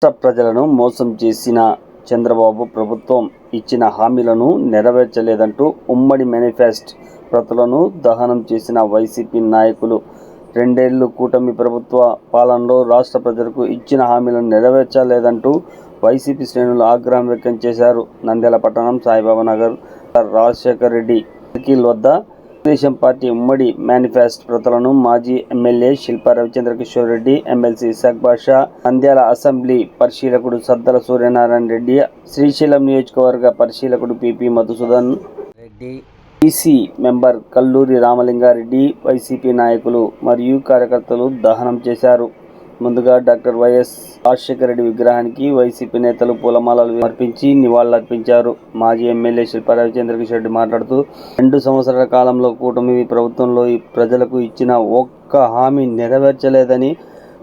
రాష్ట్ర ప్రజలను మోసం చేసిన చంద్రబాబు ప్రభుత్వం ఇచ్చిన హామీలను నెరవేర్చలేదంటూ ఉమ్మడి మేనిఫెస్టో ప్రతులను దహనం చేసిన వైసీపీ నాయకులు. 2 ఏళ్లు కూటమి ప్రభుత్వ పాలనలో రాష్ట్ర ప్రజలకు ఇచ్చిన హామీలను నెరవేర్చలేదంటూ వైసీపీ శ్రేణులు ఆగ్రహం వ్యక్తం చేశారు. నంద్యాల పట్టణం సాయిబాబా నగర్ రాజశేఖర్ రెడ్డి సర్కిల్ వద్ద తెలుగుదేశం పార్టీ ఉమ్మడి మేనిఫెస్టో ప్రతులను మాజీ MLA Shilpa Ravichandra Kishore Reddy, MLC Ishaq Basha, Nandyal assembly పరిశీలకుడు సద్దల సూర్యనారాయణ రెడ్డి, శ్రీశైలం నియోజకవర్గ పరిశీలకుడు PP Madhusudan Reddy, EC member Kalluri Ramalingareddy, YCP నాయకులు మరియు కార్యకర్తలు దహనం చేశారు. ముందుగా డాక్టర్ వైఎస్ రాజశేఖర రెడ్డి విగ్రహానికి వైసీపీ నేతలు పూలమాలలు అర్పించి నివాళులర్పించారు. మాజీ ఎమ్మెల్యే శిల్పా రవిచంద్ర కిషోర్ రెడ్డి మాట్లాడుతూ 2 సంవత్సరాల కాలంలో కూటమి ప్రభుత్వంలో ప్రజలకు ఇచ్చిన ఒక్క హామీ నెరవేర్చలేదని,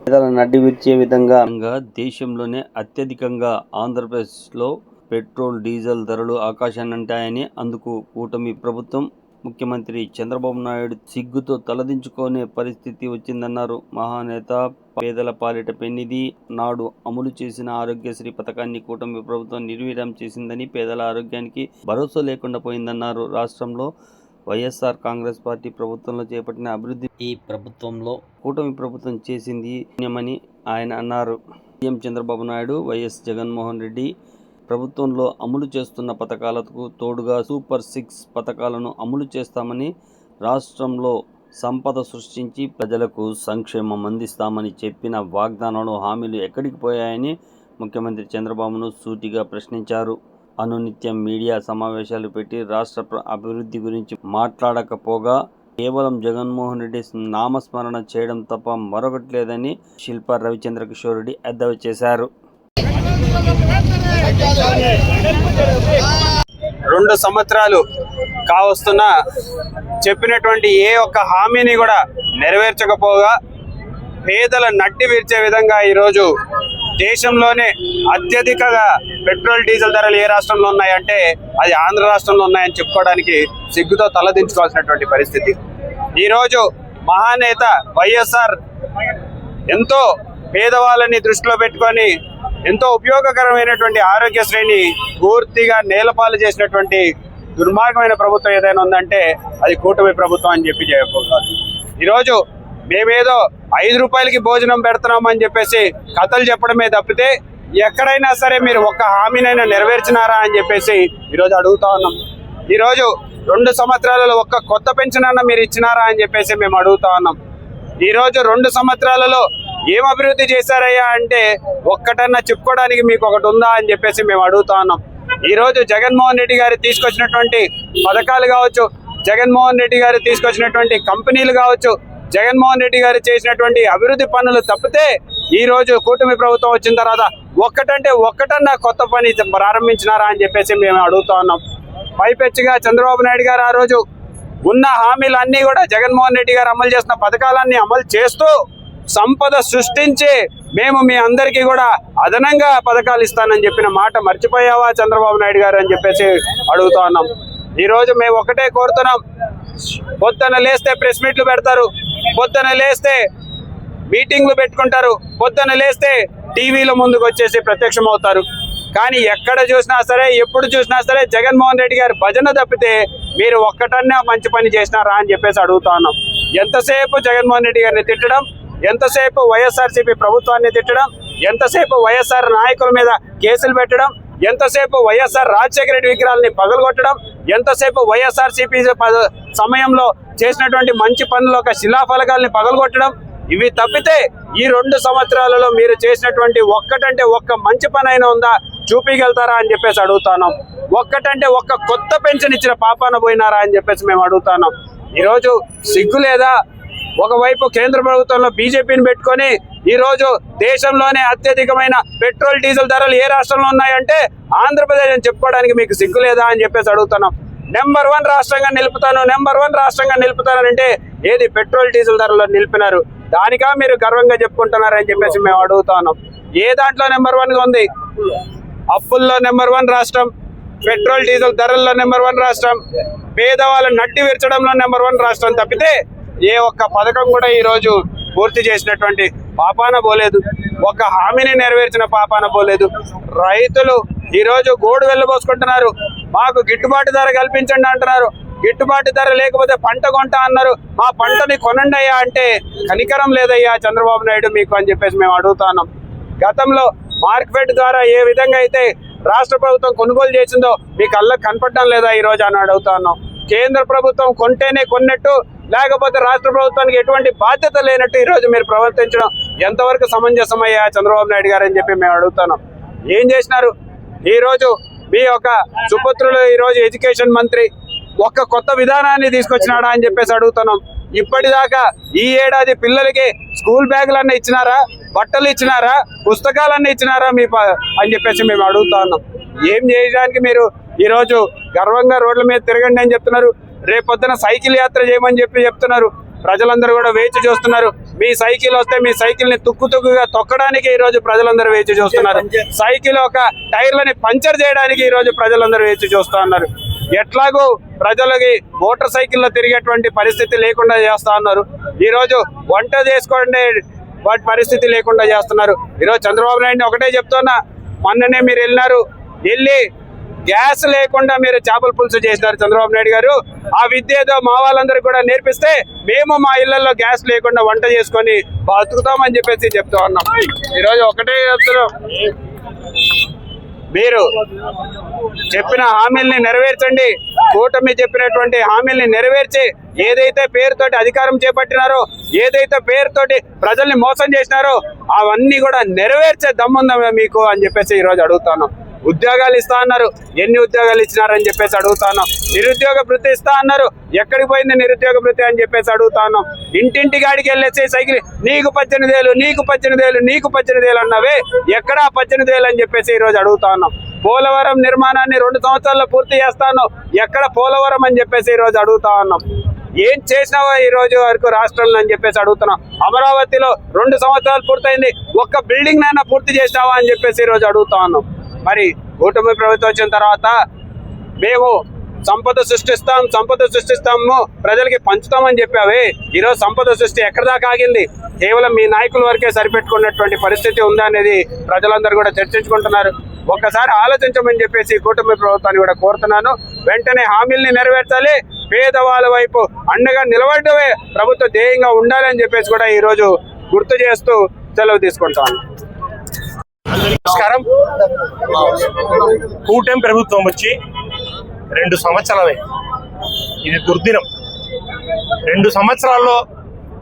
పేదల నడ్డి విరిచే విధంగా దేశంలోనే అత్యధికంగా ఆంధ్రప్రదేశ్లో పెట్రోల్, డీజిల్ ధరలు ఆకాశాన్నంటాయని, అందుకు కూటమి ప్రభుత్వం ముఖ్యమంత్రి చంద్రబాబు నాయుడు సిగ్గుతో తలదించుకునే పరిస్థితి వచ్చిందన్నారు. మహానేత పేదల పాలిట పెన్నిధి నాడు అమలు చేసిన ఆరోగ్యశ్రీ పథకాన్ని కూటమి ప్రభుత్వం నిర్వీర్యం చేసిందని, పేదల ఆరోగ్యానికి భరోసా లేకుండా పోయిందన్నారు. రాష్ట్రంలో వైఎస్ఆర్ కాంగ్రెస్ పార్టీ ప్రభుత్వంలో చేపట్టిన అభివృద్ధి ఈ ప్రభుత్వంలో కూటమి ప్రభుత్వం చేసింది శూన్యమని ఆయన అన్నారు. సీఎం చంద్రబాబు నాయుడు, వైఎస్ జగన్మోహన్ రెడ్డి ప్రభుత్వంలో అమలు చేస్తున్న పథకాలకు తోడుగా సూపర్ 6 పథకాలను అమలు చేస్తామని, రాష్ట్రంలో సంపద సృష్టించి ప్రజలకు సంక్షేమం అందిస్తామని చెప్పిన వాగ్దానాలు, హామీలు ఎక్కడికి పోయాయని ముఖ్యమంత్రి చంద్రబాబును సూటిగా ప్రశ్నించారు. అనునిత్యం మీడియా సమావేశాలు పెట్టి రాష్ట్ర అభివృద్ధి గురించి మాట్లాడకపోగా కేవలం జగన్మోహన్ రెడ్డి నామస్మరణ చేయడం తప్ప మరొకటి లేదని శిల్పా రవిచంద్ర కిషోర్ రెడ్డి ఎద్దేవా చేశారు. 2 సంవత్సరాలు కావస్తున్నా చెప్పినటువంటి ఏ ఒక్క హామీని కూడా నెరవేర్చకపోగా పేదల నడ్డి విరిచే విధంగా ఈరోజు దేశంలోనే అత్యధికంగా పెట్రోల్, డీజిల్ ధరలు ఏ రాష్ట్రంలో ఉన్నాయంటే అది ఆంధ్ర రాష్ట్రంలో ఉన్నాయని చెప్పుకోవడానికి సిగ్గుతో తలదించుకోవాల్సినటువంటి పరిస్థితి. ఈరోజు మహానేత వైఎస్ఆర్ ఎంతో పేదవాళ్ళని దృష్టిలో పెట్టుకొని ఎంతో ఉపయోగకరమైనటువంటి ఆరోగ్యశ్రేణి పూర్తిగా నేలపాలు చేసినటువంటి దుర్మార్గమైన ప్రభుత్వం ఏదైనా ఉందంటే అది కూటమి ప్రభుత్వం అని చెప్పి చెప్పగలరు. ఈరోజు మేమేదో 5 రూపాయలకి భోజనం పెడుతున్నామని చెప్పేసి కథలు చెప్పడమే తప్పితే ఎక్కడైనా సరే మీరు ఒక్క హామీనైనా నెరవేర్చినారా అని చెప్పేసి ఈరోజు అడుగుతా ఉన్నాం. ఈరోజు 2 సంవత్సరాలలో ఒక్క కొత్త పెన్షన్ అన్న మీరు ఇచ్చినారా అని చెప్పేసి మేము అడుగుతా ఉన్నాం. ఈరోజు 2 సంవత్సరాలలో ఏం అభివృద్ధి చేశారయ్యా అంటే ఒక్కటన్నా చెప్పుకోవడానికి మీకు ఒకటి ఉందా అని చెప్పేసి మేము అడుగుతా ఉన్నాం. ఈరోజు జగన్మోహన్ రెడ్డి గారు తీసుకొచ్చినటువంటి పథకాలు కావచ్చు, జగన్మోహన్ రెడ్డి గారు తీసుకొచ్చినటువంటి కంపెనీలు కావచ్చు, జగన్మోహన్ రెడ్డి గారు చేసినటువంటి అభివృద్ధి పనులు తప్పితే ఈరోజు కూటమి ప్రభుత్వం వచ్చిన తర్వాత ఒక్కటన్నా కొత్త పని ప్రారంభించినారా అని చెప్పేసి మేము అడుగుతా ఉన్నాం. పైపెచ్చిగా చంద్రబాబు నాయుడు గారు ఆ రోజు ఉన్న హామీలన్నీ కూడా జగన్మోహన్ రెడ్డి గారు అమలు చేసిన పథకాలన్నీ అమలు చేస్తూ సంపద సృష్టించి మేము మీ అందరికీ కూడా అదనంగా పథకాలు ఇస్తానని చెప్పిన మాట మర్చిపోయావా చంద్రబాబు నాయుడు గారు అని చెప్పేసి అడుగుతా ఉన్నాం. ఈరోజు మేము ఒకటే కోరుతున్నాం, పొద్దున లేస్తే ప్రెస్ మీట్లు పెడతారు, పొద్దున లేస్తే మీటింగ్లు పెట్టుకుంటారు, పొద్దున లేస్తే టీవీల ముందుకు వచ్చేసి ప్రత్యక్షం అవుతారు. కానీ ఎక్కడ చూసినా సరే, ఎప్పుడు చూసినా సరే జగన్మోహన్ రెడ్డి గారు భజన తప్పితే మీరు ఒక్కటన్నా మంచి పని చేసినారా అని చెప్పేసి అడుగుతా ఉన్నాం. ఎంతసేపు జగన్మోహన్ రెడ్డి గారిని తిట్టడం, ఎంతసేపు వైఎస్ఆర్సీపీ ప్రభుత్వాన్ని తిట్టడం, ఎంతసేపు వైఎస్ఆర్ నాయకుల మీద కేసులు పెట్టడం, ఎంతసేపు వైఎస్ఆర్ రాజశేఖర రెడ్డి విగ్రహాలని పగలగొట్టడం, ఎంతసేపు వైఎస్ఆర్సీపీ సమయంలో చేసినటువంటి మంచి పనులు ఒక శిలాఫలకాలని పగలగొట్టడం, ఇవి తప్పితే ఈ 2 సంవత్సరాలలో మీరు చేసినటువంటి ఒక్క మంచి పని అయినా ఉందా చూపించగలుగుతారా అని చెప్పేసి అడుగుతున్నాం. ఒక్క కొత్త పెన్షన్ ఇచ్చిన పాపాన పోయినారా అని చెప్పేసి మేము అడుగుతున్నాం. ఈరోజు సిగ్గు లేదా? ఒకవైపు కేంద్ర ప్రభుత్వంలో బీజేపీని పెట్టుకొని ఈరోజు దేశంలోనే అత్యధికమైన పెట్రోల్, డీజిల్ ధరలు ఏ రాష్ట్రంలో ఉన్నాయంటే ఆంధ్రప్రదేశ్ అని చెప్పుకోవడానికి మీకు సిగ్గు లేదా అని చెప్పేసి అడుగుతున్నాం. నెంబర్ 1 రాష్ట్రంగా నిలుపుతానంటే ఏది పెట్రోల్, డీజిల్ ధరలు నిలిపినారు, దానికా మీరు గర్వంగా చెప్పుకుంటున్నారని చెప్పేసి మేము అడుగుతా ఉన్నాం. ఏ దాంట్లో నెంబర్ 1గా ఉంది? అప్పుల్లో నెంబర్ 1 రాష్ట్రం, పెట్రోల్, డీజిల్ ధరల్లో నెంబర్ 1 రాష్ట్రం, పేదవాళ్ళ నడ్డి విరచడంలో నెంబర్ 1 రాష్ట్రం తప్పితే ఏ ఒక్క పథకం కూడా ఈరోజు పూర్తి చేసినటువంటి పాపాన పోలేదు, ఒక హామీని నెరవేర్చిన పాపాన పోలేదు. రైతులు ఈరోజు గోడు వెళ్ళబోసుకుంటున్నారు. మాకు గిట్టుబాటు ధర కల్పించండి అంటున్నారు. గిట్టుబాటు ధర లేకపోతే పంట కొంటా అన్నారు. మా పంటని కొనండి అయ్యా అంటే కనికరం లేదయ్యా చంద్రబాబు నాయుడు మీకు అని చెప్పేసి మేము అడుగుతున్నాం. గతంలో మార్కెట్ ద్వారా ఏ విధంగా అయితే రాష్ట్ర ప్రభుత్వం కొనుగోలు చేసిందో మీ కళ్ళకు కనపడడం లేదా ఈ రోజు అని అడుగుతున్నాం. కేంద్ర ప్రభుత్వం కొంటేనే కొన్నట్టు, లేకపోతే రాష్ట్ర ప్రభుత్వానికి ఎటువంటి బాధ్యత లేనట్టు ఈ రోజు మీరు ప్రవర్తించడం ఎంతవరకు సమంజసమయ్యా చంద్రబాబు నాయుడు గారు అని చెప్పి మేము అడుగుతున్నాం. ఏం చేసినారు ఈ రోజు? మీ యొక్క సుపుత్రులు ఈ రోజు ఎడ్యుకేషన్ మంత్రి ఒక్క కొత్త విధానాన్ని తీసుకొచ్చినాడా అని చెప్పేసి అడుగుతున్నాం. ఇప్పటిదాకా ఈ ఏడాది పిల్లలకి స్కూల్ బ్యాగులన్నీ ఇచ్చినారా, బట్టలు ఇచ్చినారా, పుస్తకాలన్నీ ఇచ్చినారా అని చెప్పేసి మేము అడుగుతా ఉన్నాం. ఏం చేయడానికి మీరు ఈరోజు గర్వంగా రోడ్ల మీద తిరగండి అని చెప్తున్నారు. రేపొద్దున సైకిల్ యాత్ర చేయమని చెప్తున్నారు. ప్రజలందరూ కూడా వేచి చూస్తున్నారు. మీ సైకిల్ వస్తే మీ సైకిల్ ని తుక్కుగా తొక్కడానికి ఈ రోజు ప్రజలందరూ వేచి చూస్తున్నారు. సైకిల్ ఒక టైర్లని పంచర్ చేయడానికి ఈ రోజు ప్రజలందరూ వేచి చూస్తూ ఉన్నారు. ఎట్లాగూ ప్రజలకి మోటార్ సైకిల్లో తిరిగేటువంటి పరిస్థితి లేకుండా చేస్తా ఉన్నారు. ఈ రోజు వంట చేసుకోండి వాటి పరిస్థితి లేకుండా చేస్తున్నారు. ఈరోజు చంద్రబాబు నాయుడు ఒకటే చెప్తున్నా, మొన్ననే మీరు వెళ్ళి గ్యాస్ లేకుండా మీరు చేపల పులుసు చేసినారు చంద్రబాబు నాయుడు గారు. ఆ విద్య ఏదో మా వాళ్ళందరికీ కూడా నేర్పిస్తే మేము మా ఇళ్లలో గ్యాస్ లేకుండా వంట చేసుకొని బతుకుతామని చెప్పేసి చెప్తా ఉన్నాం. ఈరోజు ఒకటే చెప్తున్నాం, మీరు చెప్పిన హామీల్ని నెరవేర్చండి. కూటమి చెప్పినటువంటి హామీల్ని నెరవేర్చి ఏదైతే పేరుతోటి అధికారం చేపట్టినారో, ఏదైతే పేరుతోటి ప్రజల్ని మోసం చేసినారో అవన్నీ కూడా నెరవేర్చే దమ్ముందా మీకు అని చెప్పేసి ఈరోజు అడుగుతాను. ఉద్యోగాలు ఇస్తా అన్నారు, ఎన్ని ఉద్యోగాలు ఇచ్చినారని చెప్పేసి అడుగుతాను. నిరుద్యోగ భృతి ఇస్తా అన్నారు, ఎక్కడికి పోయింది నిరుద్యోగ భృతి అని చెప్పేసి అడుగుతాను. ఇంటింటి గాడికి వెళ్ళేసి సైకిల్ నీకు 18,000 నీకు 18,000 నీకు 18,000 అన్నవే, ఎక్కడా 18,000 అని చెప్పేసి ఈరోజు అడుగుతా ఉన్నాం. పోలవరం నిర్మాణాన్ని 2 సంవత్సరాల్లో పూర్తి చేస్తాను, ఎక్కడ పోలవరం అని చెప్పేసి ఈరోజు అడుగుతా ఉన్నాం. ఏం చేసినావో ఈ రోజు వరకు రాష్ట్రంలో అని చెప్పేసి అడుగుతున్నాం. అమరావతిలో 2 సంవత్సరాలు పూర్తయింది, ఒక్క బిల్డింగ్ నైనా పూర్తి చేసినావా అని చెప్పేసి ఈరోజు అడుగుతా ఉన్నాం. మరి కూటమి ప్రభుత్వం వచ్చిన తర్వాత మేము సంపద సృష్టిస్తాము, ప్రజలకి పంచుతామని చెప్పావే, ఈరోజు సంపద సృష్టి ఎక్కడ దాకా ఆగింది? కేవలం మీ నాయకుల వరకే సరిపెట్టుకున్నటువంటి పరిస్థితి ఉందా అనేది ప్రజలందరూ కూడా చర్చించుకుంటున్నారు. ఒక్కసారి ఆలోచించమని చెప్పేసి కూటమి ప్రభుత్వాన్ని కూడా కోరుతున్నాను. వెంటనే హామీల్ని నెరవేర్చాలి, పేదవాళ్ళ వైపు అండగా నిలబడమే ప్రభుత్వ ధ్యేయంగా ఉండాలని చెప్పేసి కూడా ఈరోజు గుర్తు చేస్తూ సెలవు తీసుకుంటాను. నమస్కారం. కూటమి ప్రభుత్వం వచ్చి 2 సంవత్సరాలే. ఇది దుర్దినం. 2 సంవత్సరాల్లో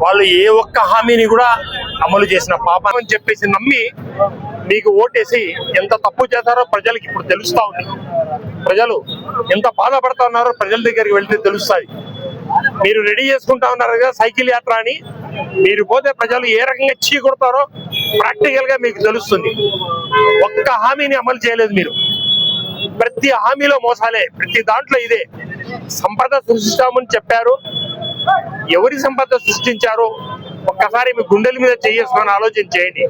వాళ్ళు ఏ ఒక్క హామీని కూడా అమలు చేసిన పాపం అని చెప్పేసి నమ్మి మీకు ఓటేసి ఎంత తప్పు చేస్తారో ప్రజలకు ఇప్పుడు తెలుస్తా ఉంది. ప్రజలు ఎంత బాధపడతా ఉన్నారో ప్రజల దగ్గరికి వెళ్తే తెలుస్తుంది. మీరు రెడీ చేసుకుంటా ఉన్నారు కదా సైకిల్ యాత్ర అని, మీరు పోతే ప్రజలు ఏ రకంగా చీ కొడతారో ప్రాక్టికల్ గా మీకు తెలుస్తుంది. ఒక్క హామీని అమలు చేయలేదు మీరు. ప్రతి హామీలో మోసాలే, ప్రతి దాంట్లో ఇదే. సంపద సృష్టిస్తామని చెప్పారు, ఎవరి సంపద సృష్టించారో ఒక్కసారి మీ గుండెల మీద చేసుకొని ఆలోచన చేయండి.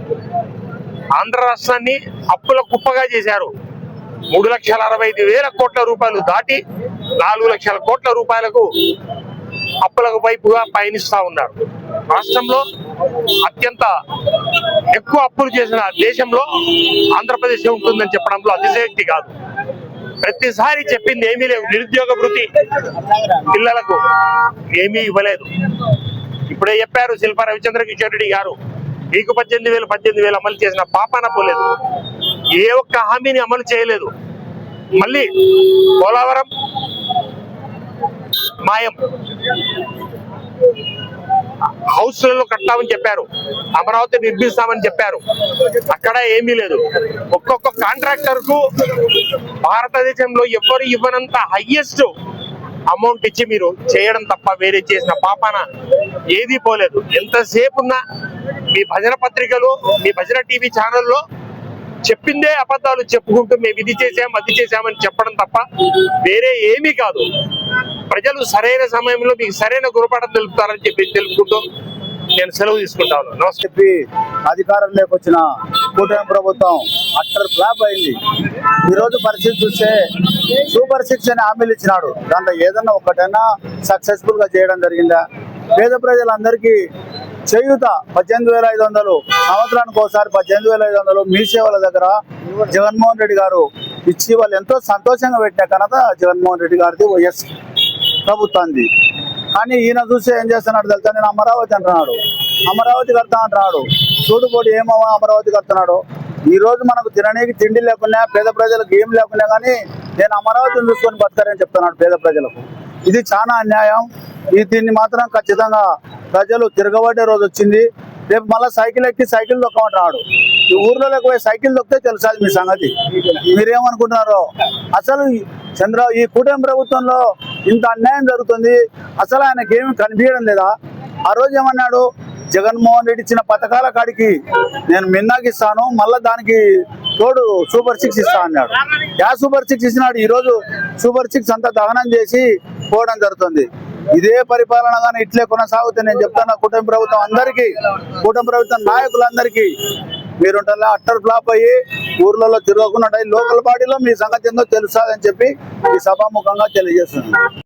ఆంధ్ర రాష్ట్రాన్ని అప్పుల కుప్పగా చేశారు. 3,65,000 కోట్ల రూపాయలు దాటి 4 లక్షల కోట్ల రూపాయలకు అప్పులకు వైపుగా పయనిస్తా ఉన్నారు. రాష్ట్రంలో అత్యంత ఎక్కువ అప్పులు చేసిన దేశంలో ఆంధ్రప్రదేశ్ ఉంటుందని చెప్పడంలో అతిశయోక్తి కాదు. ప్రతిసారి చెప్పింది ఏమీ లేవు. నిరుద్యోగ భృతి పిల్లలకు ఏమీ ఇవ్వలేదు. ఇప్పుడే చెప్పారు శిల్పా రవిచంద్ర కిషోర్ రెడ్డి గారు, మీకు 18,000 అమలు చేసిన పాపాన పోలేదు. ఏ ఒక్క హామీని అమలు చేయలేదు. మళ్ళీ పోలవరం మాయం, హౌస్లలో కట్టామని చెప్పారు, అమరావతి నిర్మిస్తామని చెప్పారు, అక్కడ ఏమీ లేదు. ఒక్కొక్క కాంట్రాక్టర్ కు భారతదేశంలో ఎవరు ఇవ్వనంత హైయెస్ట్ అమౌంట్ ఇచ్చి మీరు చేయడం తప్ప వేరే చేసిన పాపాన ఏదీ పోలేదు. ఎంతసేపు ఉన్నా మీ భజన పత్రికలు, మీ భజన టీవీ ఛానల్లో చెప్పిందే అబద్ధాలు చెప్పుకుంటూ మేము ఇది చేసాం అది చేసామని చెప్పడం తప్ప వేరే ఏమీ కాదు. ప్రజలు సరైన సమయంలో మీకు సరైన గుణపాఠం తెలుపుతారని చెప్పి తెలుపుకుంటూ నేను సెలవు తీసుకుంటాను. చెప్పి అధికారంలోకి వచ్చిన కూటమి ప్రభుత్వం అట్టర్ ఫ్లాప్ అయింది. ఈరోజు పరిస్థితి చూస్తే సూపర్ 6 అని హామీలు ఇచ్చినాడు. దాంట్లో ఏదన్నా ఒకటైనా సక్సెస్ఫుల్ గా చేయడం జరిగిందా? పేద ప్రజలందరికీ చేయూత 18,500 సంవత్సరానికి ఒకసారి 18,500 మీ సేవల దగ్గర జగన్మోహన్ రెడ్డి గారు ఇచ్చి వాళ్ళు ఎంతో సంతోషంగా పెట్టిన ఘనత జగన్మోహన్ రెడ్డి గారిది, వైఎస్ ప్రభుత్వాన్ని. కానీ ఈయన చూసి ఏం చేస్తున్నాడు తెలుసా, నేను అమరావతి అంటున్నాడు, అమరావతి కడతా అంటున్నాడు. చూడుకోటి ఏమో అమరావతి కడుతున్నాడు. ఈ రోజు మనకు తిననీకి తిండి లేకున్నా, పేద ప్రజలకు ఏం లేకున్నా కానీ నేను అమరావతిని చూసుకొని బతకారని చెప్తున్నాడు పేద ప్రజలకు. ఇది చాలా అన్యాయం. దీన్ని మాత్రం ఖచ్చితంగా ప్రజలు తిరగబడే రోజు వచ్చింది. రేపు మళ్ళీ సైకిల్ ఎక్కి సైకిల్ దొక్కమంటున్నాడు. ఈ ఊర్లో పోయి సైకిల్ దొక్కితే తెలుసాది మీ సంగతి. మీరేమనుకుంటున్నారో అసలు ఈ కూటమి ప్రభుత్వంలో ఇంత అన్యాయం జరుగుతుంది, అసలు ఆయనకి ఏమి కనిపించడం లేదా? ఆ రోజు ఏమన్నాడు, జగన్మోహన్ రెడ్డి ఇచ్చిన పథకాల కాడికి నేను మిన్నాకి ఇస్తాను, మళ్ళీ దానికి తోడు సూపర్ 6 ఇస్తా అన్నాడు. సూపర్ 6 ఇచ్చినాడు. ఈ రోజు సూపర్ 6 అంతా దహనం చేసి పోవడం జరుగుతుంది. ఇదే పరిపాలన కానీ ఇట్లే కొనసాగుతే నేను చెప్తాను కూటమి ప్రభుత్వం అందరికీ, కూటమి ప్రభుత్వం నాయకులందరికీ మీరుంటారా అట్టర్ ఫ్లాప్ అయ్యి ఊర్లలో తిరగకుండా లోకల్ బాడీలో మీ సంగతి ఏందో తెలుసాదని చెప్పి ఈ సభాముఖంగా తెలియజేస్తున్నాను.